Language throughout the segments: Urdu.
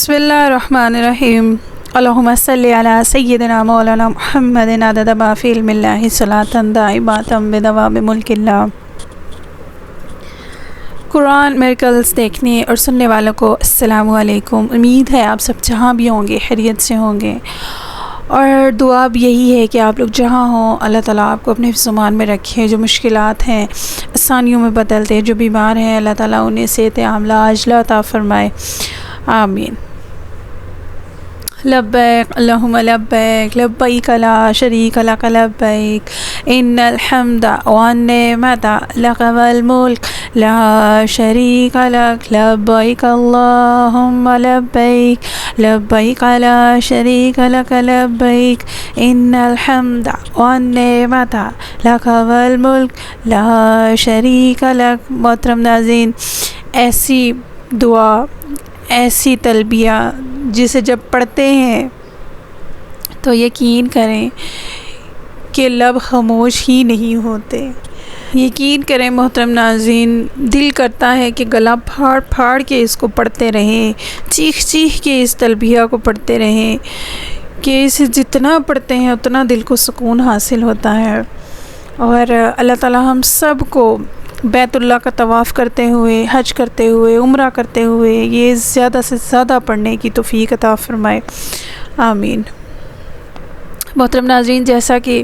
بسم اللہ الرحمن الرحیم اللہم صلی علی سیدنا مولانا محمد عدد ما فی علم اللہ صلاۃ دائمۃ بدوام ملک اللہ۔ قرآن میریکلز دیکھنے اور سننے والوں کو السلام علیکم۔ امید ہے آپ سب جہاں بھی ہوں گے خیریت سے ہوں گے، اور دعا بھی یہی ہے کہ آپ لوگ جہاں ہوں اللہ تعالیٰ آپ کو اپنے حفظ و امان میں رکھے، جو مشکلات ہیں آسانیوں میں بدل دے، جو بیمار ہیں اللہ تعالیٰ انہیں صحت عاملہ عاجلہ عطا فرمائے، آمین۔ لبیک اللہم لبیک لبیک لا شریک لک لبیک ان الحمد والنعمت لک والملک لا شریک لک لبیک اللہم لبیک لبیک لا شریک لک لبیک ان الحمد والنعمت لک والملک لا شریک لک۔ محترم ناظرین، ایسی دعا، ایسی تلبیہ جسے جب پڑھتے ہیں تو یقین کریں کہ لب خاموش ہی نہیں ہوتے۔ یقین کریں محترم ناظرین، دل کرتا ہے کہ گلا پھاڑ پھاڑ کے اس کو پڑھتے رہیں، چیخ چیخ کے اس تلبیہ کو پڑھتے رہیں، کہ اسے جتنا پڑھتے ہیں اتنا دل کو سکون حاصل ہوتا ہے۔ اور اللہ تعالیٰ ہم سب کو بیت اللہ کا طواف کرتے ہوئے، حج کرتے ہوئے، عمرہ کرتے ہوئے یہ زیادہ سے زیادہ پڑھنے کی توفیق عطا فرمائے، آمین۔ محترم ناظرین، جیسا کہ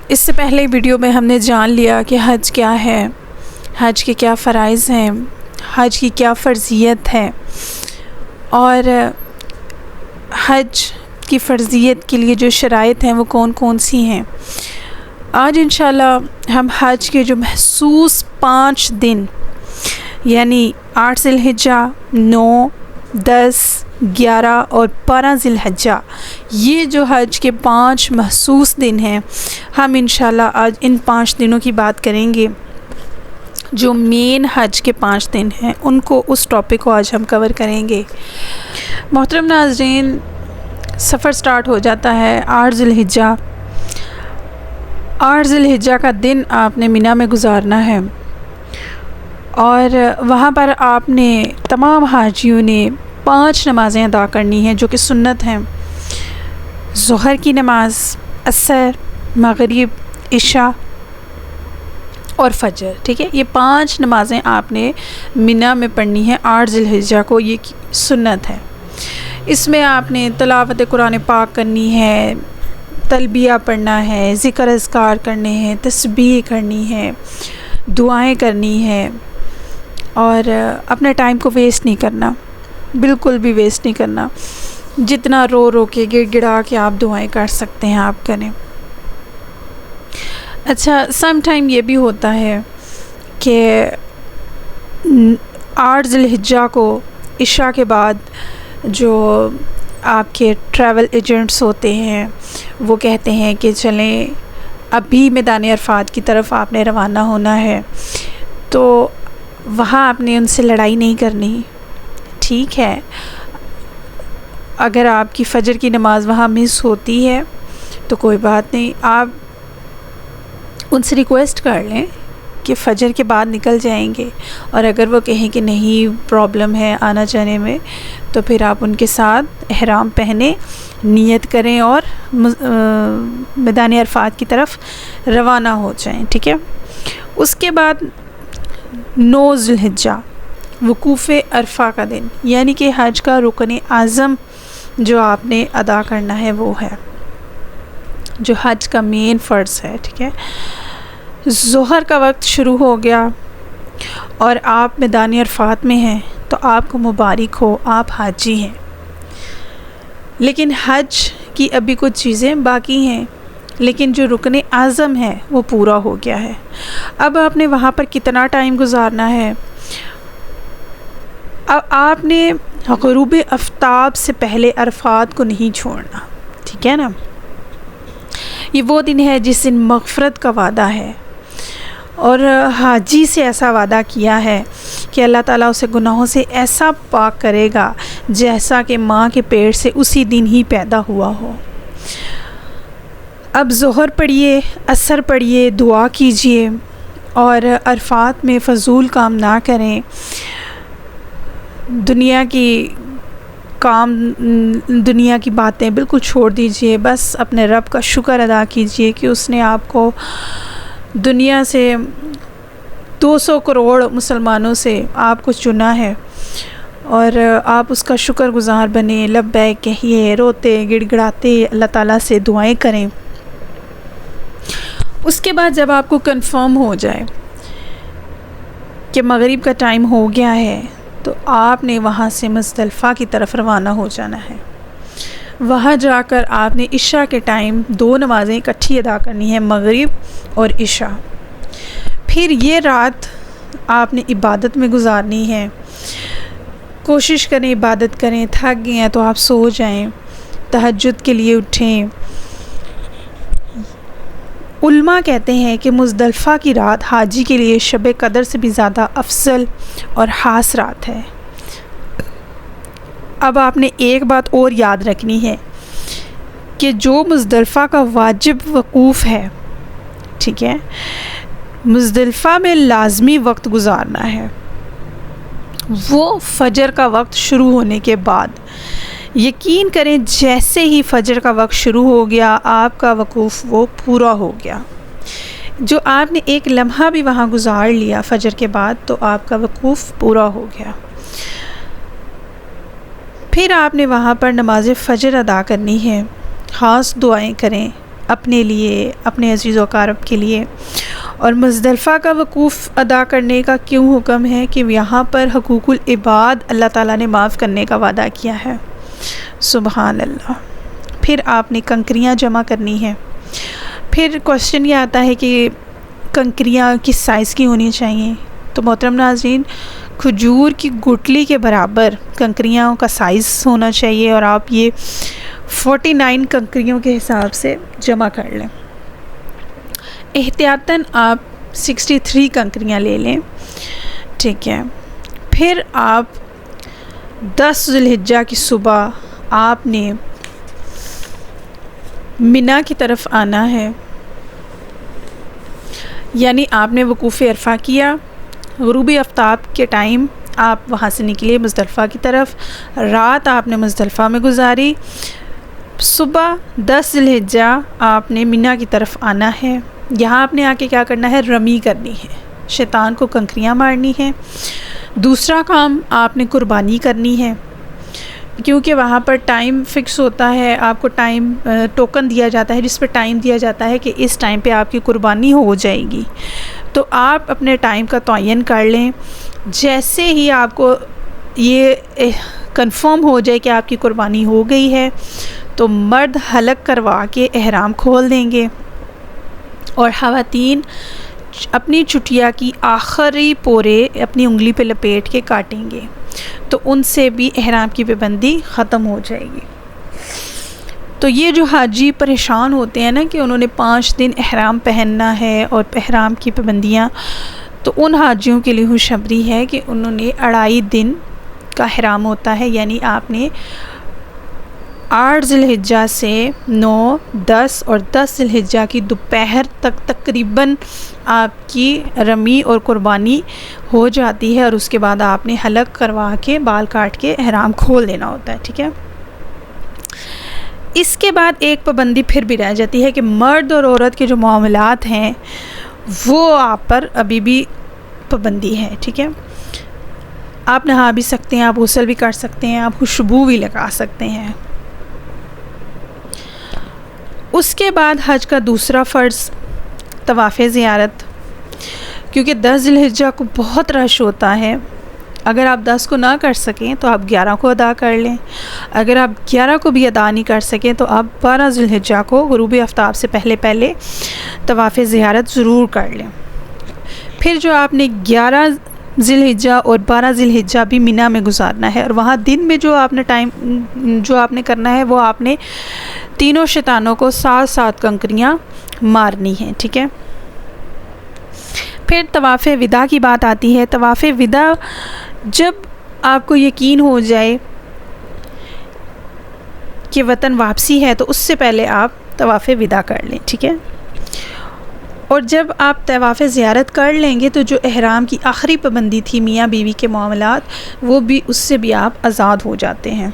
اس سے پہلے ویڈیو میں ہم نے جان لیا کہ حج کیا ہے، حج کے کیا فرائض ہیں، حج کی کیا فرضیت ہے، اور حج کی فرضیت کے لیے جو شرائط ہیں وہ کون کون سی ہیں۔ آج انشاءاللہ ہم حج کے جو محسوس 5 دن یعنی 8 ذی الحجہ، 9، 10، 11 اور 12 ذی الحجہ، یہ جو حج کے 5 محسوس دن ہیں، ہم انشاءاللہ آج ان 5 دنوں کی بات کریں گے۔ جو مین حج کے 5 دن ہیں ان کو، اس ٹاپک کو آج ہم کور کریں گے۔ محترم ناظرین، سفر سٹارٹ ہو جاتا ہے 8 ذی الحجہ۔ 8 ذی الحجہ کا دن آپ نے مینا میں گزارنا ہے، اور وہاں پر آپ نے تمام حاجیوں نے 5 نمازیں ادا کرنی ہیں جو کہ سنت ہیں۔ ظہر کی نماز، عصر، مغرب، عشاء اور فجر، ٹھیک ہے، یہ 5 نمازیں آپ نے مینا میں پڑھنی ہیں 8 ذی الحجہ کو، یہ سنت ہے۔ اس میں آپ نے تلاوت قرآن پاک کرنی ہے، تلبیہ پڑھنا ہے، ذکر اذکار کرنے ہیں، تسبیح کرنی ہے، دعائیں کرنی ہے، اور اپنے ٹائم کو ویسٹ نہیں کرنا، بالکل بھی ویسٹ نہیں کرنا۔ جتنا رو رو کے گڑ گڑا کے آپ دعائیں کر سکتے ہیں آپ کریں۔ اچھا، سم ٹائم یہ بھی ہوتا ہے کہ 8 ذی الحجہ کو عشاء کے بعد جو آپ کے ٹریول ایجنٹس ہوتے ہیں وہ کہتے ہیں کہ چلیں ابھی میدان عرفات کی طرف آپ نے روانہ ہونا ہے، تو وہاں آپ نے ان سے لڑائی نہیں کرنی، ٹھیک ہے۔ اگر آپ کی فجر کی نماز وہاں مس ہوتی ہے تو کوئی بات نہیں، آپ ان سے ریکویسٹ کر لیں کہ فجر کے بعد نکل جائیں گے، اور اگر وہ کہیں کہ نہیں پرابلم ہے آنا جانے میں، تو پھر آپ ان کے ساتھ احرام پہنے نیت کریں اور میدان عرفات کی طرف روانہ ہو جائیں، ٹھیک ہے۔ اس کے بعد 9 ذی الحجہ، وقوف عرفہ کا دن، یعنی کہ حج کا رکن اعظم جو آپ نے ادا کرنا ہے وہ ہے، جو حج کا مین فرض ہے، ٹھیک ہے۔ ظہر کا وقت شروع ہو گیا اور آپ میدان عرفات میں ہیں تو آپ کو مبارک ہو، آپ حاجی ہیں، لیکن حج کی ابھی کچھ چیزیں باقی ہیں، لیکن جو رکن اعظم ہے وہ پورا ہو گیا ہے۔ اب آپ نے وہاں پر کتنا ٹائم گزارنا ہے؟ اب آپ نے غروب آفتاب سے پہلے عرفات کو نہیں چھوڑنا، ٹھیک ہے نا۔ یہ وہ دن ہے جس دن مغفرت کا وعدہ ہے، اور حاجی سے ایسا وعدہ کیا ہے کہ اللہ تعالیٰ اسے گناہوں سے ایسا پاک کرے گا جیسا کہ ماں کے پیٹ سے اسی دن ہی پیدا ہوا ہو۔ اب ظہر پڑھیے، عصر پڑھیے، دعا کیجیے، اور عرفات میں فضول کام نہ کریں۔ دنیا کی دنیا کی باتیں بالکل چھوڑ دیجئے، بس اپنے رب کا شکر ادا کیجئے کہ اس نے آپ کو دنیا سے 200 کروڑ مسلمانوں سے آپ کو چنا ہے، اور آپ اس کا شکر گزار بنیں، لبیک کہیے، روتے گڑ گڑاتے اللہ تعالیٰ سے دعائیں کریں۔ اس کے بعد جب آپ کو کنفرم ہو جائے کہ مغرب کا ٹائم ہو گیا ہے تو آپ نے وہاں سے مزدلفہ کی طرف روانہ ہو جانا ہے۔ وہاں جا کر آپ نے عشاء کے ٹائم 2 نمازیں اکٹھی ادا کرنی ہے، مغرب اور عشاء۔ پھر یہ رات آپ نے عبادت میں گزارنی ہے۔ کوشش کریں عبادت کریں، تھک گئے ہیں تو آپ سو جائیں، تہجد کے لیے اٹھیں۔ علماء کہتے ہیں کہ مزدلفہ کی رات حاجی کے لیے شب قدر سے بھی زیادہ افضل اور خاص رات ہے۔ اب آپ نے ایک بات اور یاد رکھنی ہے کہ جو مزدلفہ کا واجب وقوف ہے، ٹھیک ہے، مزدلفہ میں لازمی وقت گزارنا ہے، وہ فجر کا وقت شروع ہونے کے بعد۔ یقین کریں جیسے ہی فجر کا وقت شروع ہو گیا آپ کا وقوف وہ پورا ہو گیا۔ جو آپ نے ایک لمحہ بھی وہاں گزار لیا فجر کے بعد تو آپ کا وقوف پورا ہو گیا۔ پھر آپ نے وہاں پر نماز فجر ادا کرنی ہے، خاص دعائیں کریں اپنے لیے، اپنے عزیز و اقارب کے لیے۔ اور مزدلفہ کا وقوف ادا کرنے کا کیوں حکم ہے کہ یہاں پر حقوق العباد اللہ تعالیٰ نے معاف کرنے کا وعدہ کیا ہے، سبحان اللہ۔ پھر آپ نے کنکریاں جمع کرنی ہیں۔ پھر کوشچن یہ آتا ہے کہ کنکریاں کس سائز کی ہونی چاہیے، تو محترم ناظرین کھجور کی گٹلی کے برابر کنکریاں کا سائز ہونا چاہیے، اور آپ یہ 49 کنکریوں کے حساب سے جمع کر لیں۔ احتیاطاً آپ 63 کنکریاں لے لیں، ٹھیک ہے۔ پھر آپ 10 ذی الحجہ کی صبح آپ نے منی کی طرف آنا ہے، یعنی آپ نے وقوف عرفہ کیا، غروب آفتاب کے ٹائم آپ وہاں سے نکلے مزدلفہ کی طرف، رات آپ نے مزدلفہ میں گزاری، صبح 10 ذی الحجہ آپ نے منی کی طرف آنا ہے۔ یہاں آپ نے آ کے کیا کرنا ہے، رمی کرنی ہے، شیطان کو کنکریاں مارنی ہے۔ دوسرا کام آپ نے قربانی کرنی ہے، کیونکہ وہاں پر ٹائم فکس ہوتا ہے، آپ کو ٹائم ٹوکن دیا جاتا ہے جس پہ ٹائم دیا جاتا ہے کہ اس ٹائم پہ آپ کی قربانی ہو جائے گی۔ تو آپ اپنے ٹائم کا تعین کر لیں، جیسے ہی آپ کو یہ کنفرم ہو جائے کہ آپ کی قربانی ہو گئی ہے تو مرد حلق کروا کے احرام کھول دیں گے، اور خواتین اپنی چٹیا کی آخری پورے اپنی انگلی پہ لپیٹ کے کاٹیں گے، تو ان سے بھی احرام کی پابندی ختم ہو جائے گی۔ تو یہ جو حاجی پریشان ہوتے ہیں نا کہ انہوں نے 5 دن احرام پہننا ہے اور احرام کی پابندیاں، تو ان حاجیوں کے لیے خوشخبری ہے کہ انہوں نے 2.5 دن کا احرام ہوتا ہے، یعنی آپ نے 8 ذی الحجہ سے 9، 10 اور 10 ذی الحجہ کی دوپہر تک تقریباً آپ کی رمی اور قربانی ہو جاتی ہے، اور اس کے بعد آپ نے حلق کروا کے بال کاٹ کے احرام کھول دینا ہوتا ہے، ٹھیک ہے۔ اس کے بعد ایک پابندی پھر بھی رہ جاتی ہے کہ مرد اور عورت کے جو معاملات ہیں وہ آپ پر ابھی بھی پابندی ہے، ٹھیک ہے۔ آپ نہا بھی سکتے ہیں، آپ غسل بھی کر سکتے ہیں، آپ خوشبو بھی لگا سکتے ہیں۔ اس کے بعد حج کا دوسرا فرض طواف زیارت، کیونکہ 10 ذی الحجہ کو بہت رش ہوتا ہے، اگر آپ 10 کو نہ کر سکیں تو آپ 11 کو ادا کر لیں، اگر آپ 11 کو بھی ادا نہیں کر سکیں تو آپ 12 ذی الحجہ کو غروب آفتاب سے پہلے طواف زیارت ضرور کر لیں۔ پھر جو آپ نے 11 ذی الحجہ اور 12 ذی الحجہ بھی منی میں گزارنا ہے، اور وہاں دن میں جو آپ نے کرنا ہے وہ آپ نے تینوں شیطانوں کو 7 کنکریاں مارنی ہیں، ٹھیک ہے۔ پھر طواف وداع کی بات آتی ہے۔ طواف وداع جب آپ کو یقین ہو جائے کہ وطن واپسی ہے تو اس سے پہلے آپ طواف وداع کر لیں، ٹھیک ہے۔ اور جب آپ طواف زیارت کر لیں گے تو جو احرام کی آخری پابندی تھی میاں بیوی کے معاملات، وہ بھی اس سے بھی آپ آزاد ہو جاتے ہیں۔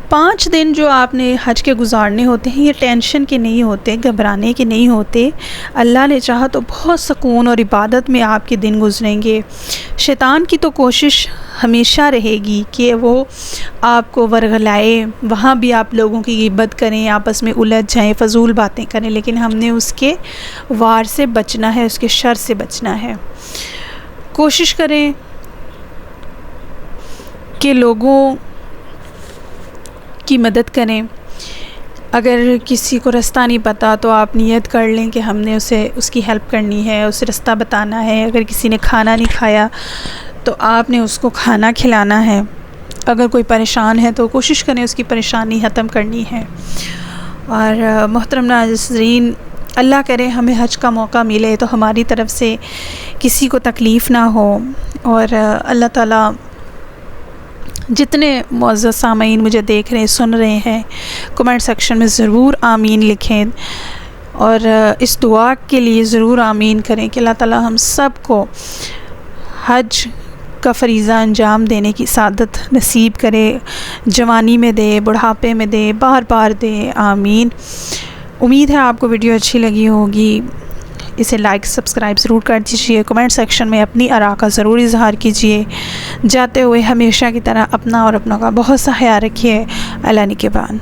5 دن جو آپ نے حج کے گزارنے ہوتے ہیں، یہ ٹینشن کے نہیں ہوتے، گھبرانے کے نہیں ہوتے۔ اللہ نے چاہا تو بہت سکون اور عبادت میں آپ کے دن گزریں گے۔ شیطان کی تو کوشش ہمیشہ رہے گی کہ وہ آپ کو ورغلائے، وہاں بھی آپ لوگوں کی غیبت کریں، آپس میں الجھ جائیں، فضول باتیں کریں، لیکن ہم نے اس کے وار سے بچنا ہے، اس کے شر سے بچنا ہے۔ کوشش کریں کہ لوگوں کی مدد کریں۔ اگر کسی کو رستہ نہیں پتہ تو آپ نیت کر لیں کہ ہم نے اس کی ہیلپ کرنی ہے، اسے رستہ بتانا ہے۔ اگر کسی نے کھانا نہیں کھایا تو آپ نے اس کو کھانا کھلانا ہے۔ اگر کوئی پریشان ہے تو کوشش کریں اس کی پریشانی ختم کرنی ہے۔ اور محترم ناظرین، اللہ کرے ہمیں حج کا موقع ملے تو ہماری طرف سے کسی کو تکلیف نہ ہو، اور اللہ تعالیٰ جتنے معزز سامعین مجھے دیکھ رہے ہیں، سن رہے ہیں، کمنٹ سیکشن میں ضرور آمین لکھیں، اور اس دعا کے لیے ضرور آمین کریں کہ اللہ تعالیٰ ہم سب کو حج کا فریضہ انجام دینے کی سعادت نصیب کرے، جوانی میں دے، بڑھاپے میں دے، بار بار دے، آمین۔ امید ہے آپ کو ویڈیو اچھی لگی ہوگی، اسے لائک سبسکرائب ضرور کر دیجیے، کمنٹ سیکشن میں اپنی آراء کا ضرور اظہار کیجیے۔ جاتے ہوئے ہمیشہ کی طرح اپنا اور اپنوں کا بہت سا خیال رکھیے۔ اللہ نگہبان۔